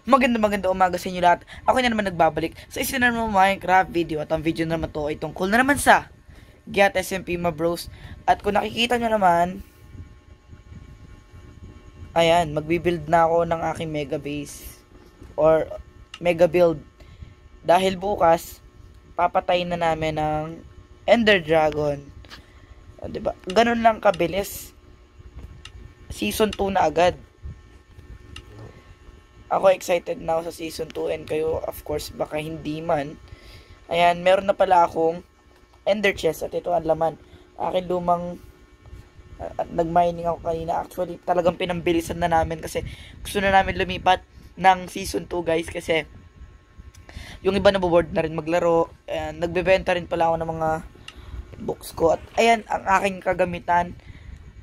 Maganda umaga sa inyo lahat. Ako na naman nagbabalik sa isa na naman Minecraft video. At ang video na naman to ay tungkol na naman sa Get SMP ma bros. At kung nakikita nyo naman, ayan, magbibuild na ako ng aking mega base or mega build. Dahil bukas, papatayin na namin ng Ender Dragon. Diba? Ganun lang kabilis. Season 2 na agad. Ako excited na ako sa season 2 and kayo of course baka hindi man. Ayan, meron na pala akong ender chest at ito ang laman. Akin lumang at nag-mining ako kanina. Actually, talagang pinambilisan na namin kasi gusto na namin lumipat ng season 2 guys kasi yung iba naboboard na rin maglaro. Ayan, nagbebenta rin pala ako ng mga books ko. At ayan, ang aking kagamitan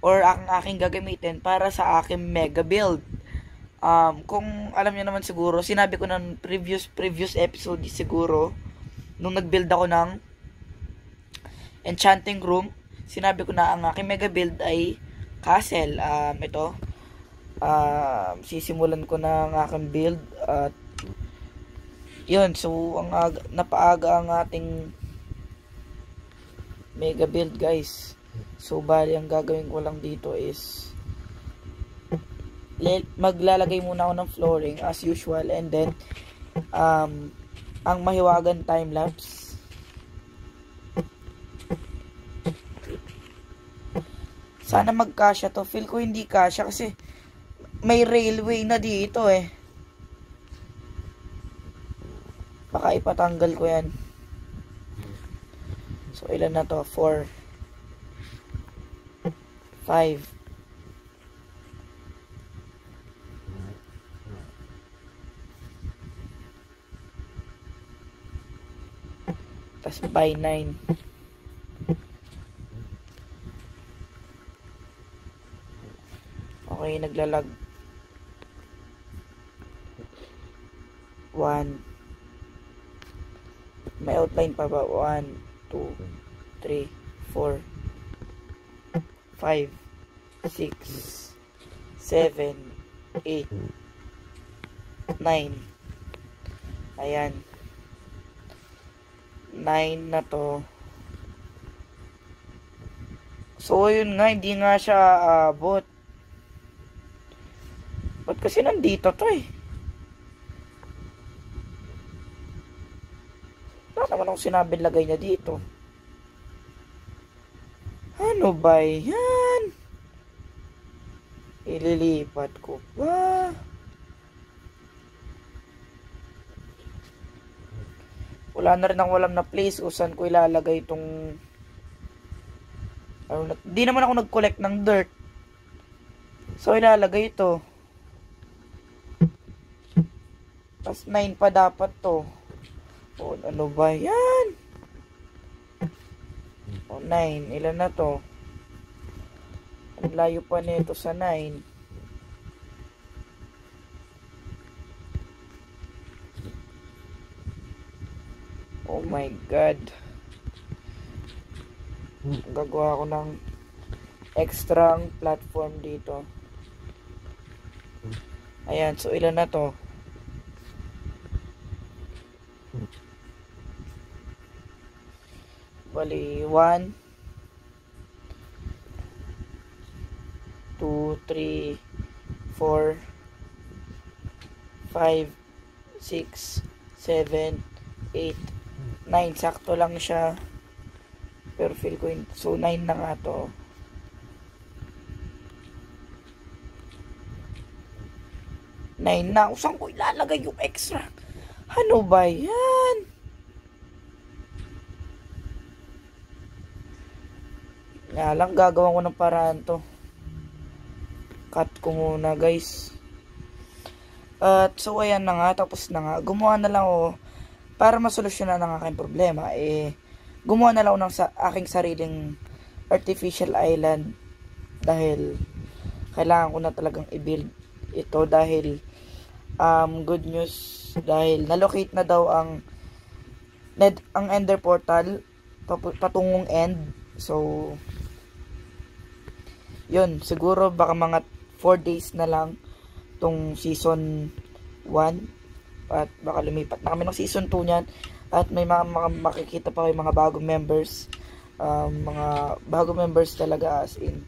or ang aking gagamitin para sa aking mega build. Kung alam niyo naman siguro, sinabi ko ng previous episode siguro, nung nag-build ako ng enchanting room, sinabi ko na ang aking mega build ay castle. Ito, sisimulan ko na ang aking build at yun, so napaaga ang ating mega build guys. So bali ang gagawin ko lang dito is maglalagay muna ako ng flooring as usual and then ang mahiwagan time lapse. Sana magkasya to. Feel ko hindi kasya kasi may railway na dito eh. Baka ipatanggal ko yan. So ilan na to? 4 5 tas by 9. Okay, naglalag 1. May outline pa ba? 1 2 3 4 5 6 7 8 9. Ayan, 9 na to. So yun nga, hindi nga siya abot. Ba't kasi nandito to eh? Wala naman akong sinabi lagay niya dito. Ano ba yan? Ililipat ko pa. Wala na rin akong alam na place kung saan ko ilalagay itong di naman ako nag-collect ng dirt. So ilalagay ito. Tapos 9 pa dapat to. O ano ba yan? O 9. Ilan na to? Ang layo pa nito sa 9. Oh my god. Gagawa ko ng extra platform dito. Ayan, so ilan na to? Bali 1 2 3 4 5 6 7 8 9. Sakto lang siya. Pero feel ko yun. So 9 na nga to. 9 na. Saan ko ilalagay yung extra? Ano ba yan? Nga lang, gagawin ko ng paraan to. Cut ko muna guys. At so ayan na nga. Tapos na nga. Gumawa na lang ako para masolusyonan ang aking problema. Gumawa na lang ako ng aking sariling artificial island. Dahil kailangan ko na talagang i-build ito. Dahil good news. Dahil nalocate na daw ang ender portal patungong end. So yun, siguro baka mga 4 days na lang tong season 1 at baka lumipat na kami ng season 2 niyan at may mga makikita pa kayo mga bagong members, mga bagong members talaga, as in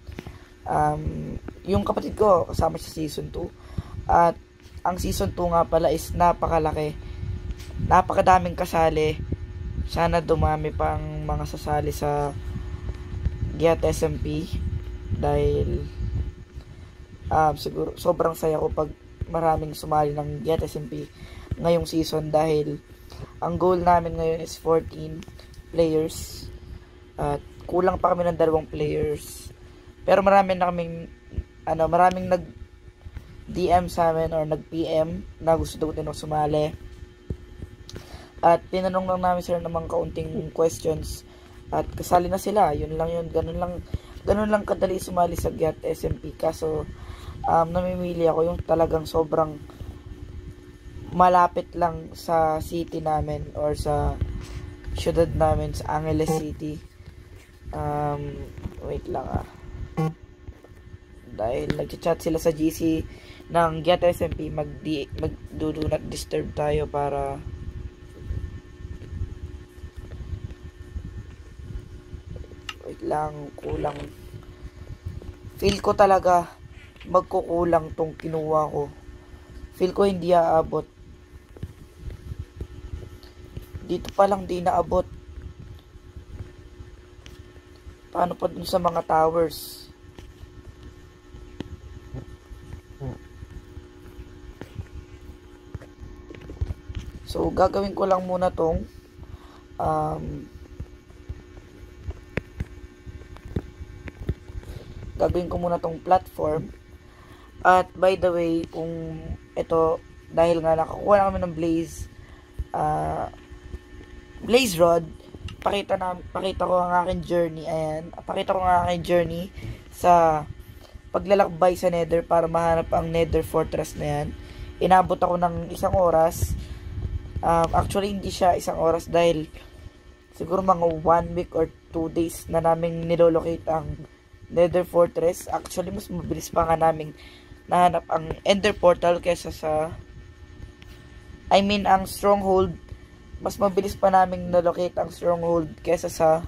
yung kapatid ko kasama sa season 2. At ang season 2 nga pala is napakalaki, napakadaming kasali. Sana dumami pang mga sasali sa Get SMP dahil siguro sobrang saya ko pag maraming sumali ng Get SMP ngayong season, dahil ang goal namin ngayon is 14 players at kulang pa kami ng 2 players, pero maraming nag DM sa amin or nag PM na gusto daw din sumali, at tinanong lang namin sila ng mga kaunting questions at kasali na sila. Yun lang yun, ganun lang kadali sumali sa Get SMP. Kaso namimili ako yung talagang sobrang malapit lang sa city namin or sa syudad namin, sa Angeles City. Wait lang dahil nagchat sila sa GC ng Get SMP, do not disturb tayo para wait lang, kulang. Feel ko talaga magkukulang tong kinuha ko. Feel ko hindi aabot. Dito pa lang di naabot. Paano pa dun sa mga towers? So, gagawin ko lang muna tong platform. At by the way, kung ito, dahil nga nakakuha na kami ng Blaze Rod, pakita ko ang aking journey. Ayan, pakita ko ang aking journey sa paglalakbay sa Nether para mahanap ang Nether Fortress na yan. Inabot ako ng 1 oras. Actually, hindi siya 1 oras dahil siguro mga 1 week or 2 days na naming nilolocate ang Nether Fortress. Actually, mas mabilis pa nga naming nahanap ang Ender Portal kesa sa ang Stronghold. Mas mabilis pa naming nalocate ang Stronghold kesa sa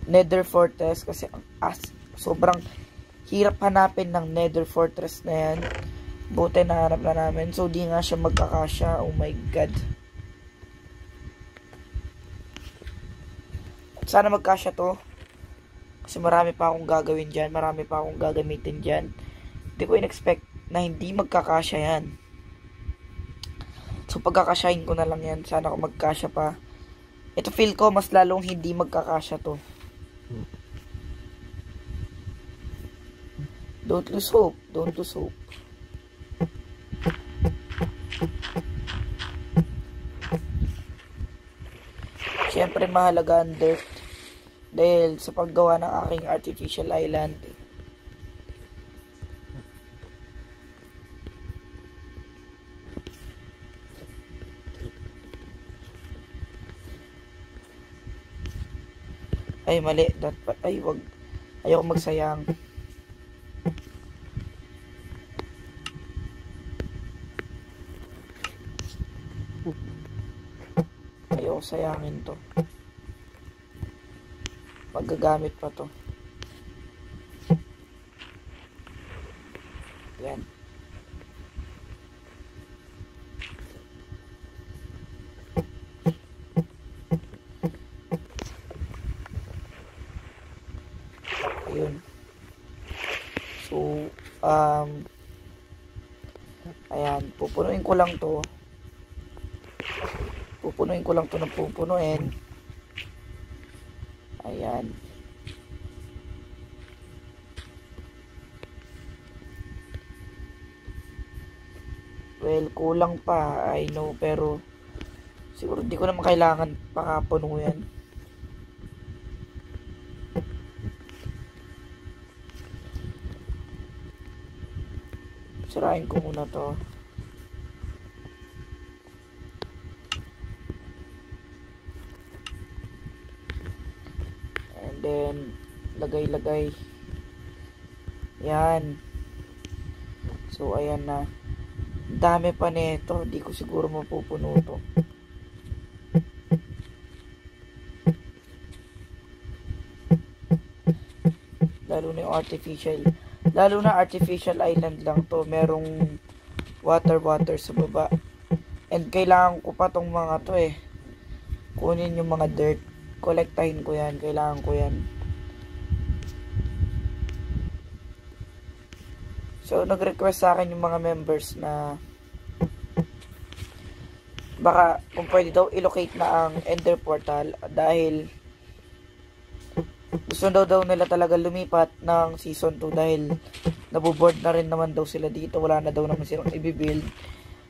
Nether Fortress, kasi sobrang hirap hanapin ng Nether Fortress na yan. Buti nahanap na namin. So, di nga siya magkakasya. Oh my god. Sana magkasya to. Kasi marami pa akong gagawin dyan. Marami pa akong gagamitin dyan. Hindi ko in-expect na hindi magkakasya yan. So, pagkakasyahin ko na lang yan. Sana ko magkasya pa. Ito feel ko mas lalong hindi magkakasya to. Don't lose hope. Don't lose hope. Siyempre mahalaga ang dirt dahil sa paggawa ng aking artificial island. Ay, mali. Ay, wag. Ayoko magsayang. Ayoko sayangin to. Magagamit pa to. Yan. Ayun. So, ayan, pupunuin ko lang to. Pupunuin ko lang to ng pupunuin. Ayan. Well, kulang pa, I know, pero siguro di ko naman kailangan pakapuno yan. Sirain ko muna to. And then, lagay-lagay. Yan. So, ayan na. Dami pa nito. Hindi ko siguro mapupuno to. Lalo na yung artificial. Lalo na artificial island lang to. Merong water sa baba. And kailangan ko pa tong mga to eh. Kunin yung mga dirt. Kolektahin ko yan. Kailangan ko yan. So, nag-request sa akin yung mga members na baka kung pwede daw i-locate na ang Ender Portal dahil gusto daw nila talaga lumipat ng Season 2 dahil naboboard na rin naman daw sila dito. Wala na daw naman silang i-build.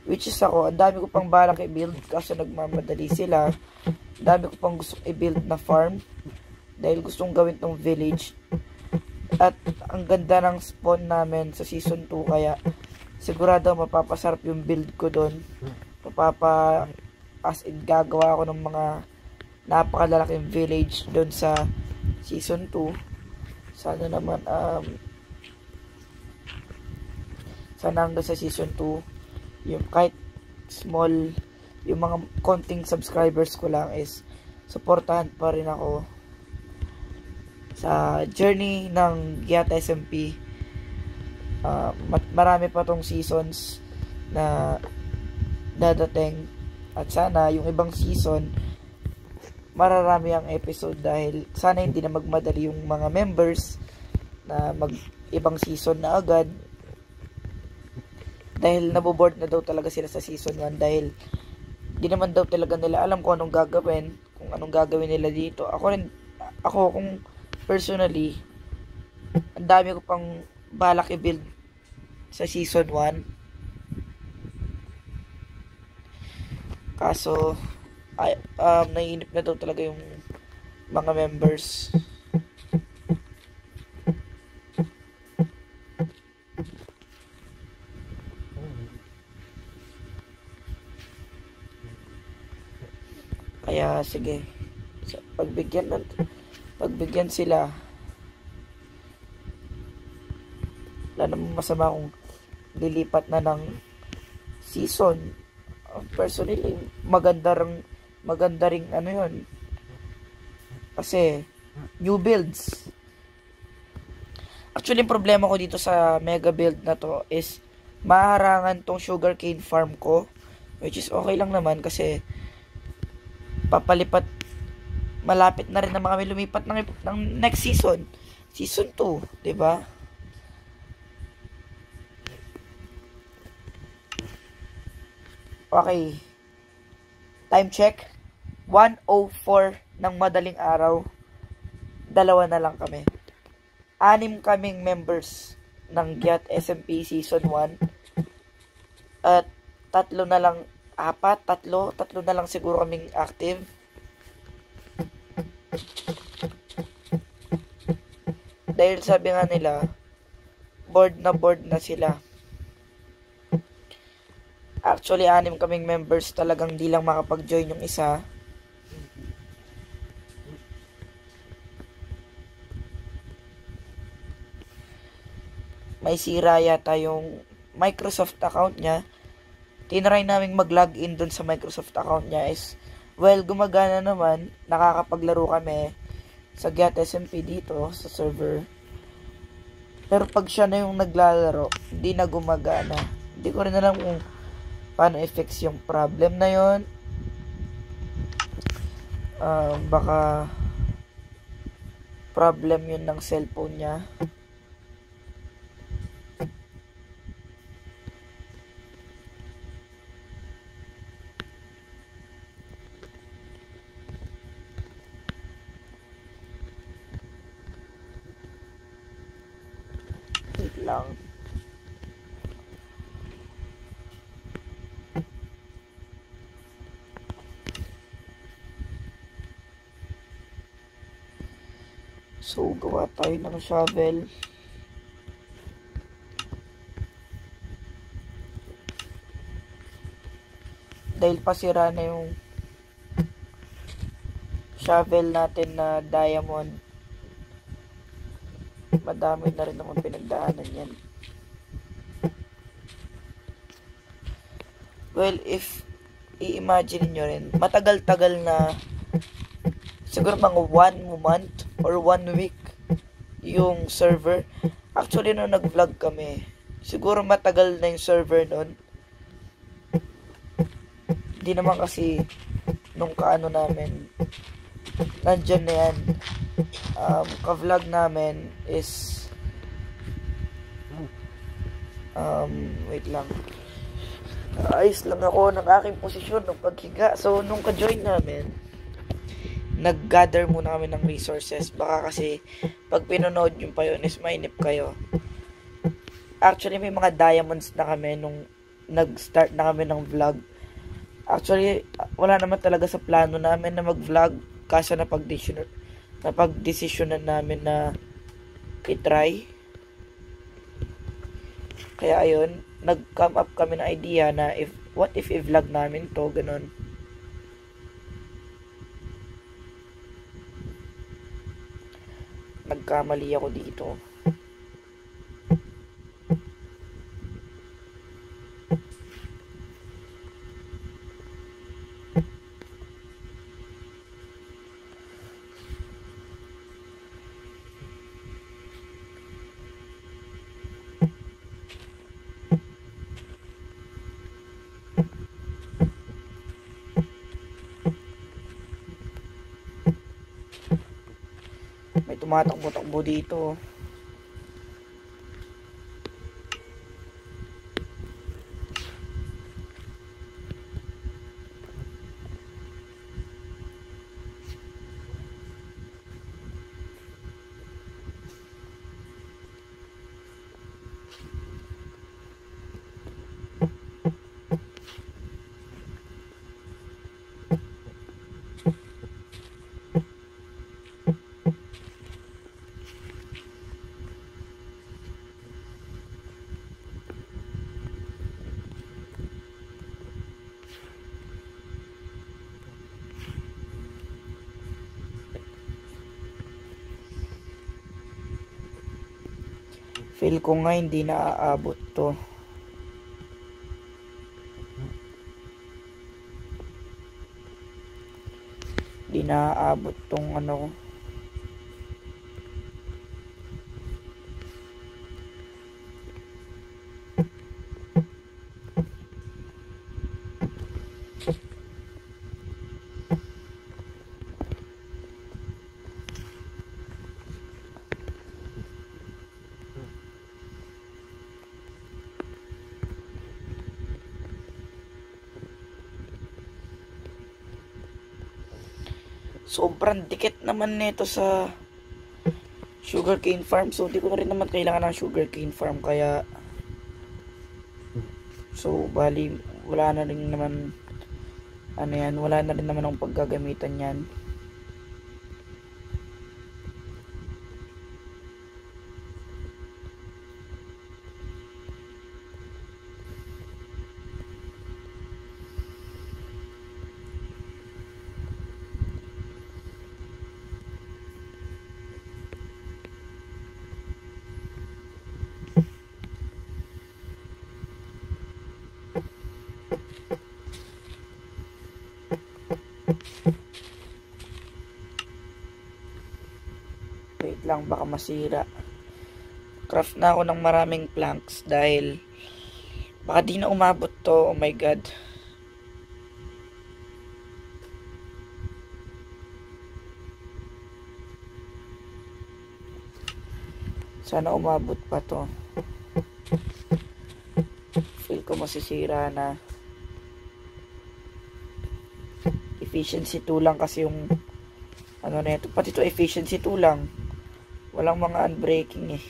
Which is ako, ang dami ko pang balak i-build kasi nagmamadali sila. Ang dami ko pang gusto i-build na farm dahil gustong gawin tong village. At ang ganda ng spawn namin sa Season 2 kaya sigurado mapapasarap yung build ko doon. As in gagawa ako ng mga napakalalaking village doon sa Season 2. Sana naman sana hanggang sa Season 2 yung kahit small yung mga konting subscribers ko lang is supportahan pa rin ako sa journey ng Giat SMP. Marami pa tong seasons na dadating at sana yung ibang season mararami ang episode dahil sana hindi na magmadali yung mga members na mag ibang season na agad dahil naboboard na daw talaga sila sa Season 1 dahil di naman daw talaga nila alam kung anong gagawin nila dito. Ako kung personally, ang dami ko pang balak i-build sa Season 1. Kaso, naiinip na daw talaga yung mga members. Kaya, sige. Pagbigyan sila. Wala namang masama kung lilipat na ng season. Personally, maganda ring ano yun. Kasi, new builds. Actually, yung problema ko dito sa mega build na to is maharangan tong sugarcane farm ko. Which is okay lang naman kasi malapit na rin na kami lumipat ng next season. Season 2, 'di ba? Okay. Time check. 1:04 ng madaling araw. 2 na lang kami. 6 kaming members ng Giat SMP Season 1. At 3 na lang tatlo na lang siguro kaming active. Dahil sabi nga nila, board na sila. Actually, 6 kaming members talagang di lang makapag-join yung isa. May sira yata yung Microsoft account niya. Tinry naming mag-login dun sa Microsoft account niya is, well, gumagana naman. Nakakapaglaro kami sa Giat SMP dito sa server. Pero pag siya na yung naglalaro, hindi na gumagana. Hindi ko rin alam kung paano i-fix yung problem na yon. Baka problem yun ng cellphone niya. Lang. So, gawa tayo ng shovel. Dahil pasira na yung shovel natin na diamond. madami na rin akong pinagdaanan yan. Well, if i-imagine nyo rin, matagal-tagal na, siguro mga 1 month or 1 week yung server. Actually, nung nag-vlog kami, siguro matagal na yung server nun. Hindi naman kasi nung kaano namin, nandyan na yan. Ka-vlog namin is wait lang. Ayos lang ako ng aking posisyon ng paghiga. So, nung ka-join namin, nag-gather muna kami ng resources. Baka kasi, pag pinanood yung pa yun is mainip kayo. Actually, may mga diamonds na kami nung nag-start na kami ng vlog. Actually, wala naman talaga sa plano namin na mag-vlog. Kaso napag-desisyonan namin na i-try. Kaya ayun, nag-come up kami ng idea na what if i-vlog namin to, ganun. Nagkamali ako dito. May tumatakbo-takbo dito. Feel ko nga hindi naaabot to. Hindi naaabot tong ano. Sobrang dikit naman nito sa sugarcane farm. So, di ko na rin naman kailangan ng sugarcane farm. Kaya, so, bali, wala na rin naman, ano yan, wala na rin naman akong paggagamitan yan. Wait lang, baka masira. Craft na ako ng maraming planks dahil baka di na umabot to. Oh my god. Sana umabot pa to. Feel ko masisira na. Efficiency 2 lang kasi yung ano na ito. Pati to efficiency 2 lang. Walang mga unbreaking eh.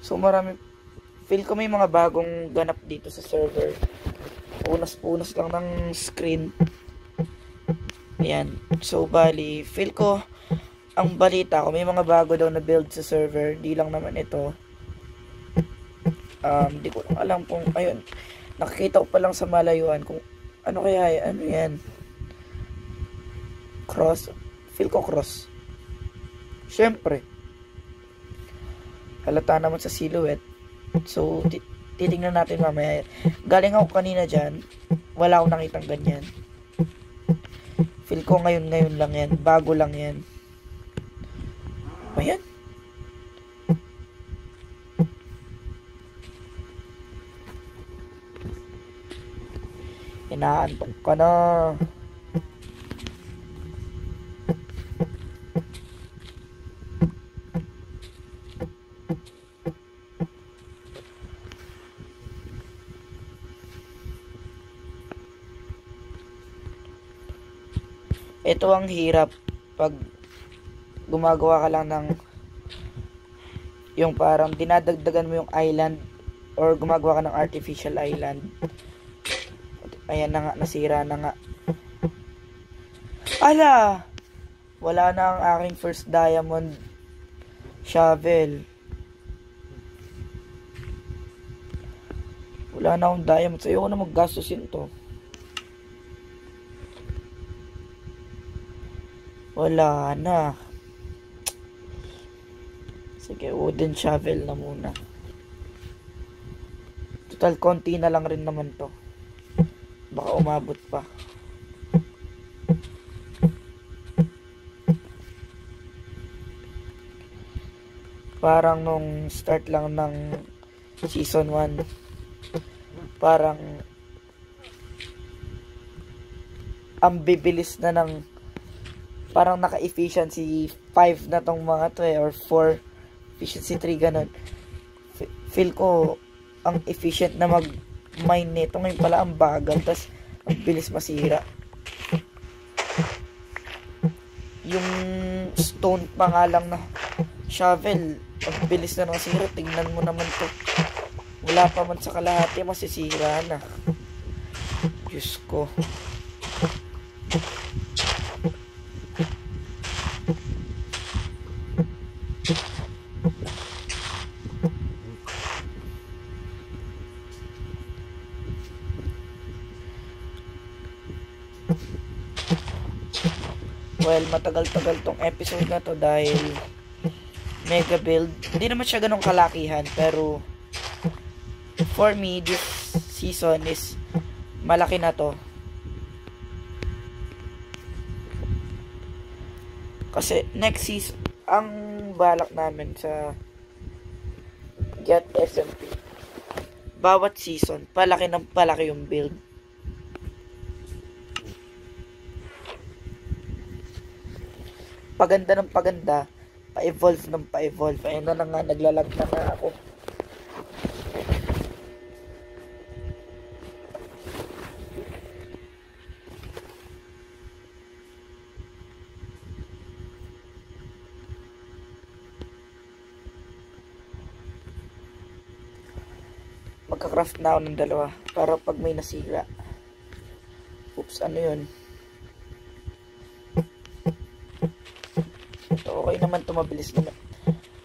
So marami, feel ko may mga bagong ganap dito sa server. Punas-punas lang ng screen. Ayan. So bali, feel ko ang balita ko, may mga bago daw na build sa server. Di lang naman ito. Di ko lang alam kung, ayun. Nakikita ko pa lang sa malayuan kung ano kaya, ano yan. Cross. Feel ko cross. Siyempre. Halata naman sa silhouette. So, titingnan natin mamaya. Galing ako kanina dyan. Wala akong nakitang ganyan. Feel ko ngayon lang yan. Bago lang yan. Ayan. Inaantok ka na. Ito ang hirap pag gumagawa ka lang ng yung parang dinadagdagan mo yung island or gumagawa ka ng artificial island. Ayan na nga, nasira na nga. Ala! Wala na ang aking first diamond shovel. Wala na akong diamond. So, ayoko na maggastusin to. Wala na. Sige, wooden shovel na muna. Total, konti na lang rin naman to. Baka umabot pa. Parang nung start lang ng season 1, parang ang bibilis na ng parang naka-efficiency 5 na tong mga to or 4, efficiency 3, ganun. Feel ko ang efficient na mag-mine nito. Ngayon pala ang bagal, tas ang bilis masira. Yung stone pa nga lang na shovel, ang bilis na masira. Tingnan mo naman to. Wala pa man sa kalahati, masisira na. Diyos ko. Well, matagal-tagal tong episode na to dahil mega build. Hindi naman siya ganong kalakihan, pero for me, this season is malaki na to. Kasi next season, ang balak namin sa Get SMP, bawat season, palaki ng palaki yung build. Paganda ng paganda, pa-evolve ng pa-evolve. Ayun na nga, naglalag na nga ako. Magka-craft na ako ng dalawa para pag may nasira. Oops, ano yun? Okay naman to, mabilis naman.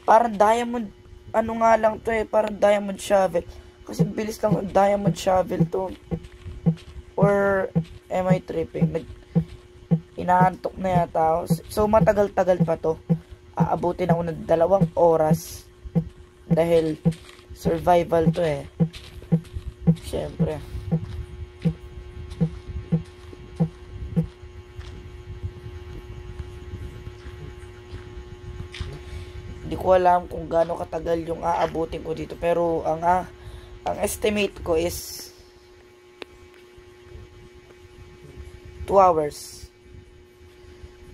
Parang diamond, ano nga lang to parang diamond shovel. Kasi bilis lang ang diamond shovel to. Or, am I tripping? Inaantok na yata ako. So, matagal-tagal pa to. Aabutin ako ng 2 oras. Dahil, survival to Siyempre. Hindi ko alam kung gaano katagal yung aabutin ko dito, pero ang estimate ko is 2 hours.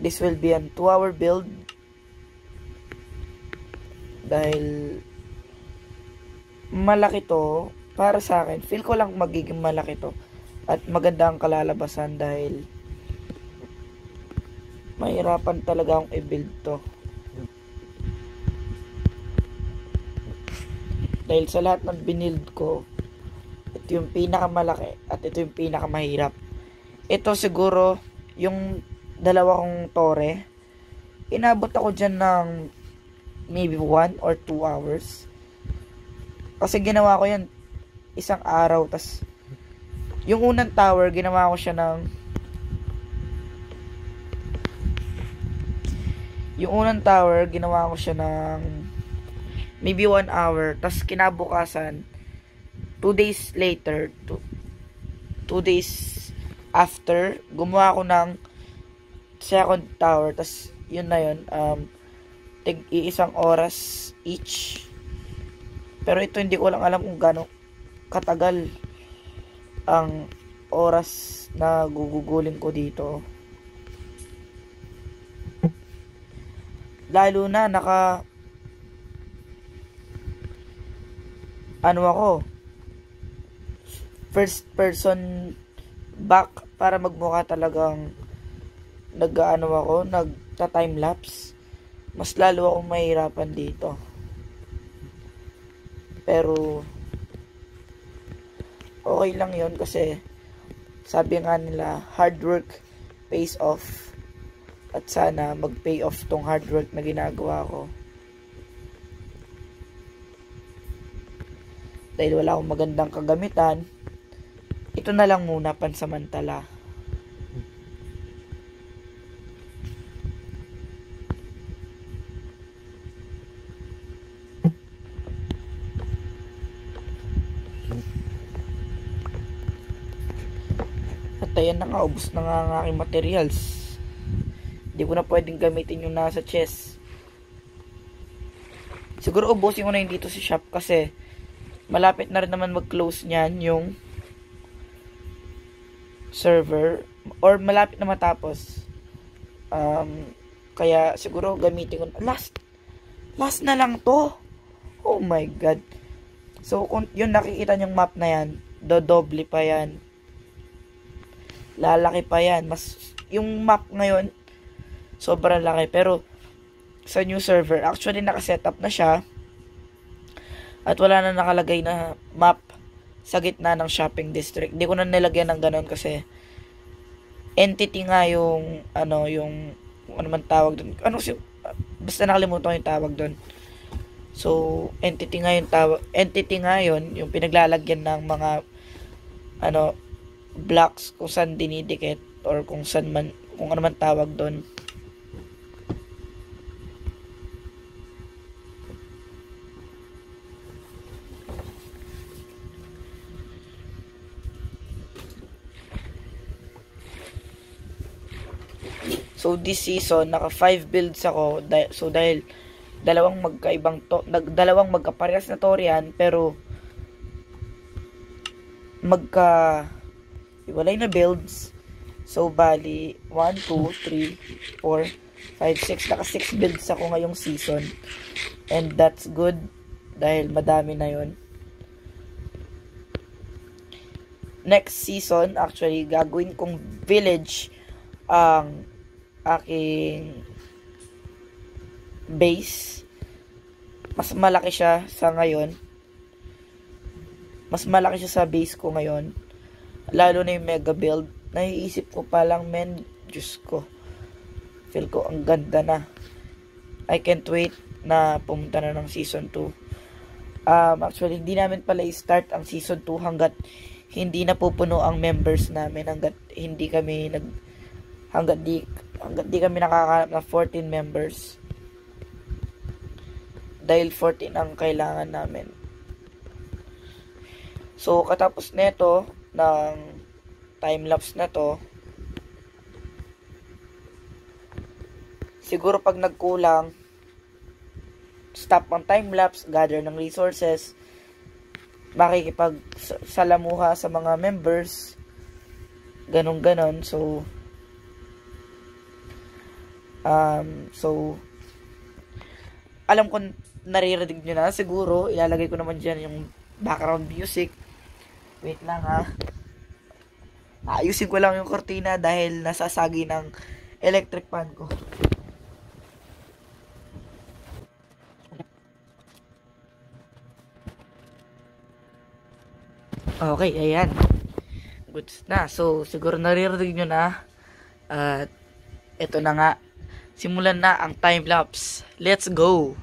This will be an 2-hour build dahil malaki to para sa akin. Feel ko lang magiging malaki to at maganda ang kalalabasan dahil mahirapan talaga akong i-build to. Dahil sa lahat ng binild ko, ito yung pinakamalaki at ito yung pinakamahirap. Ito siguro yung 2 kong tore inabot ako dyan ng maybe 1 or 2 hours. Kasi ginawa ko yan isang araw. Tas yung unang tower, ginawa ko siya ng maybe 1 hour. Tas kinabukasan, 2 days later, 2 days after, gumawa ako ng second tower. Tas yun na yun, tig-iisang oras each. Pero ito hindi ko lang alam kung gaano katagal ang oras na gugugulin ko dito. Lalo na ako, first person back para magmukha talagang nagta-time lapse. Mas lalo akong mahirapan dito. Pero okay lang yun kasi sabi nga nila, hard work pays off. At sana mag-pay off tong hard work na ginagawa ko. Dahil wala akong magandang kagamitan, ito na lang muna pansamantala. At ayan na nga, ubos na nga ang aking materials. Hindi ko na pwedeng gamitin yung nasa chest. Siguro ubusin ko na yung dito sa shop kasi malapit na rin naman mag-close niyan yung server. Or malapit na matapos. Kaya siguro gamitin ko na. Last na lang to. Oh my god. So kung yun nakikita nyong map na yan, dodoble pa yan. Lalaki pa yan. Yung map ngayon, sobrang laki. Pero, sa new server, actually nakasetup na siya. At wala na nakalagay na map sa gitna ng shopping district. Hindi ko na nilagyan ng ganon kasi entity nga yung, ano man tawag doon. Basta nakalimutan ko yung tawag doon. So, entity nga yun, yung pinaglalagyan ng mga, blocks kung saan dinidikit or kung ano man tawag doon. So this season naka 5 builds ako dahil dalawang magkaparehas na Torian pero iwalay na builds. So, bali, 1, 2, 3, 4, 5, 6. Naka 6 builds ako ngayong season. And that's good. Dahil madami na yon. Next season, actually, gagawin kong village ang aking base. Mas malaki siya sa ngayon. Mas malaki siya sa base ko ngayon. Lalo na yung mega build. Naiisip ko pa lang, men. Diyos ko. Feel ko ang ganda na. I can't wait na pumunta na ng season 2. Actually, hindi namin pala i-start ang season 2 hanggat hindi napupuno ang members namin. Hanggat di kami nakakanap ng 14 members. Dahil 14 ang kailangan namin. So, katapos nito ng time-lapse na to, siguro pag nagkulang, stop ang time-lapse, gather ng resources, makikipagsalamuha sa mga members, ganon-ganon. So, alam ko naririnig nyo na, siguro, ilalagay ko naman dyan yung background music. Wait lang ha. Ayusin ko lang yung kortina dahil nasasagi ng electric fan ko. Okay, ayan. Goods na. So, siguro naririnig nyo na. At ito na nga. simulan na ang time-lapse. Let's go!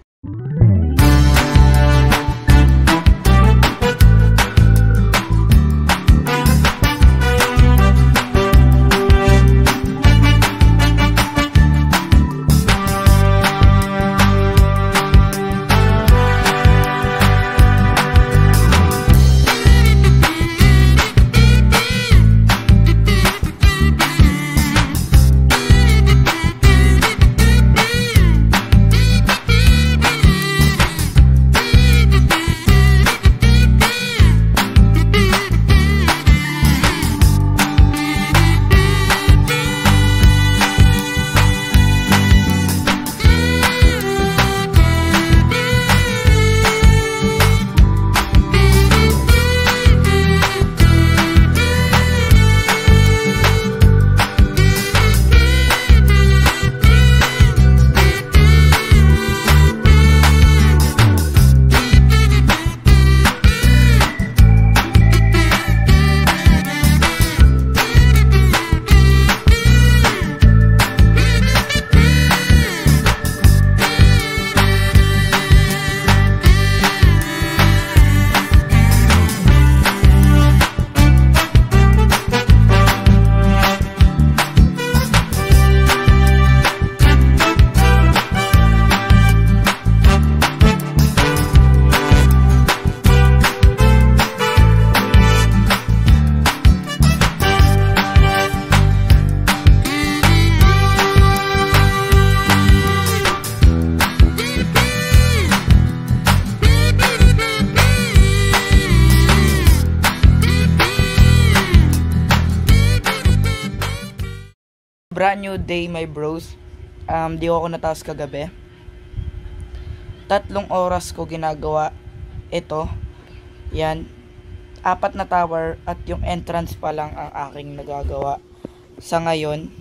Brand new day, my bros. Di ako nataas kagabi. 3 oras ko ginagawa ito. Yan. 4 na tower at yung entrance pa lang ang aking nagagawa sa ngayon.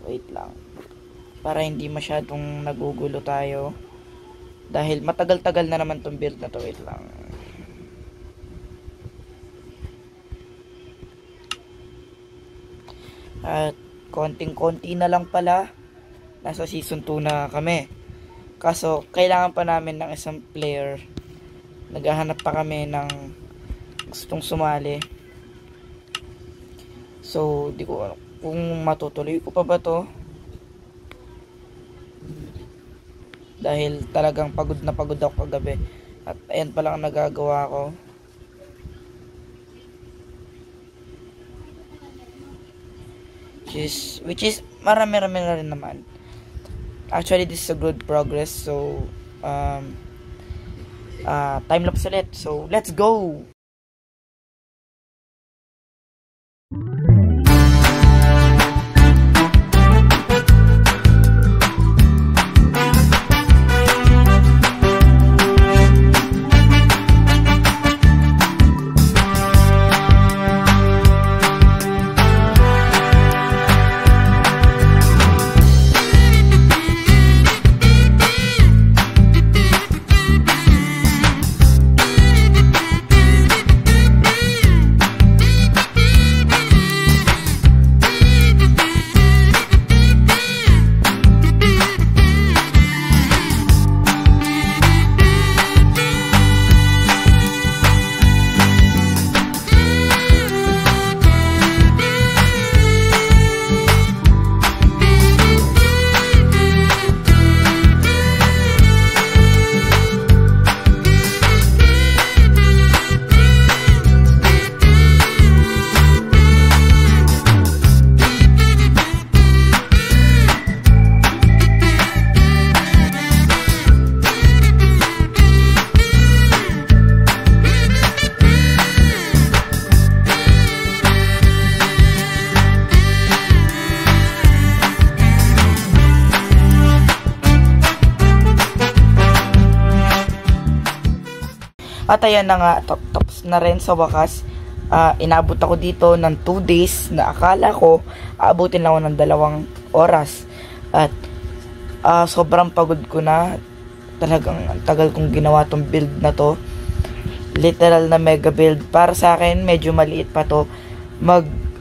Wait lang. Para hindi masyadong nagugulo tayo. Dahil matagal-tagal na naman tong build na to. Wait lang. At konting-konti na lang pala, nasa season 2 na kami. Kaso kailangan pa namin ng isang player. Naghahanap pa kami ng gustong sumali. So di ko kung matutuloy ko pa ba to, dahil talagang pagod na pagod ako kagabi. At ayan pa lang ang nagagawa ko. Which is marami-rami na rin naman. Actually, this is a good progress. So, time-lapse ulit. So, let's go! At ayan na nga, tapos na rin sa wakas. Inabot ako dito ng 2 days na akala ko aabutin lang ako ng 2 oras. At sobrang pagod ko na. Talagang ang tagal kong ginawa tong build na to. Literal na mega build. Para sa akin, medyo maliit pa to.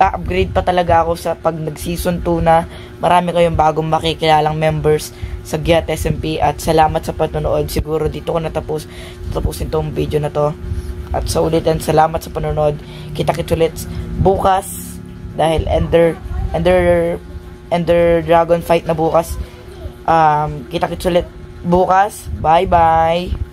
mag-upgrade pa talaga ako sa pag nag-season 2 na. Marami kayong bagong makikilalang members sa Giat SMP at salamat sa panonood. Siguro dito ko tapusin tong video na to. At sa ulitin, salamat sa panonood. Kita-kits ulit bukas dahil Ender Dragon fight na bukas. Kita-kits ulit bukas. Bye-bye.